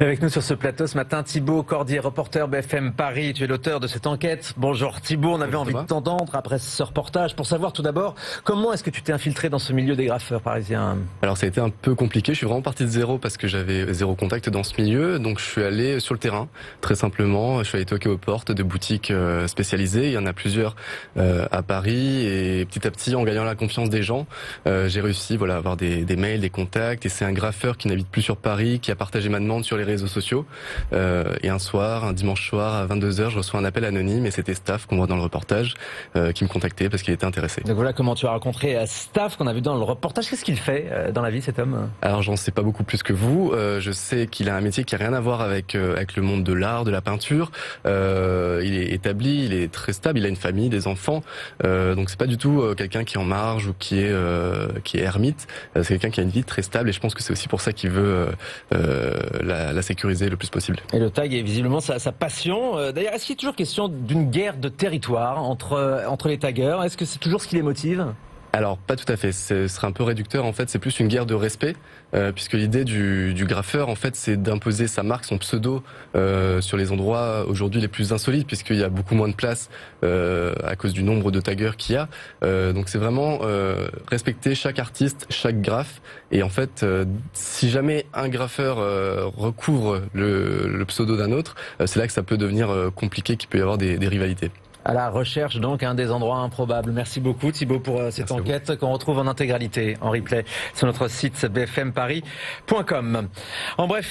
Avec nous sur ce plateau ce matin, Thibaut Cordier, reporter BFM Paris. Tu es l'auteur de cette enquête. Bonjour Thibaut, on avait envie de t'entendre après ce reportage pour savoir tout d'abord comment est-ce que tu t'es infiltré dans ce milieu des graffeurs parisiens. Alors ça a été un peu compliqué, je suis vraiment parti de zéro parce que j'avais zéro contact dans ce milieu, donc je suis allé sur le terrain, très simplement. Je suis allé toquer aux portes de boutiques spécialisées, il y en a plusieurs à Paris, et petit à petit, en gagnant la confiance des gens, j'ai réussi à avoir des mails, des contacts, et c'est un graffeur qui n'habite plus sur Paris qui a partagé ma demande sur les réseaux sociaux, et un dimanche soir à 22h, je reçois un appel anonyme, et c'était Staff, qu'on voit dans le reportage, qui me contactait parce qu'il était intéressé. Donc voilà comment tu as rencontré Staff, qu'on a vu dans le reportage. Qu'est-ce qu'il fait dans la vie, cet homme? Alors j'en sais pas beaucoup plus que vous, je sais qu'il a un métier qui a rien à voir avec le monde de l'art, de la peinture, il est établi, il est très stable, il a une famille, des enfants, donc c'est pas du tout quelqu'un qui est en marge ou qui est ermite, c'est quelqu'un qui a une vie très stable, et je pense que c'est aussi pour ça qu'il veut la sécuriser le plus possible. Et le tag est visiblement sa passion. D'ailleurs, est-ce qu'il est toujours question d'une guerre de territoire entre les taggeurs? Est-ce que c'est toujours ce qui les motive? Alors pas tout à fait, ce serait un peu réducteur, en fait c'est plus une guerre de respect, puisque l'idée du graffeur en fait c'est d'imposer sa marque, son pseudo sur les endroits aujourd'hui les plus insolites, puisqu'il y a beaucoup moins de place à cause du nombre de taggeurs qu'il y a, donc c'est vraiment respecter chaque artiste, chaque graphe, et en fait si jamais un graffeur recouvre le pseudo d'un autre, c'est là que ça peut devenir compliqué, qu'il peut y avoir des rivalités. À la recherche donc des endroits improbables. Merci beaucoup Thibaut pour cette enquête qu'on retrouve en intégralité, en replay sur notre site bfmparis.com. En bref.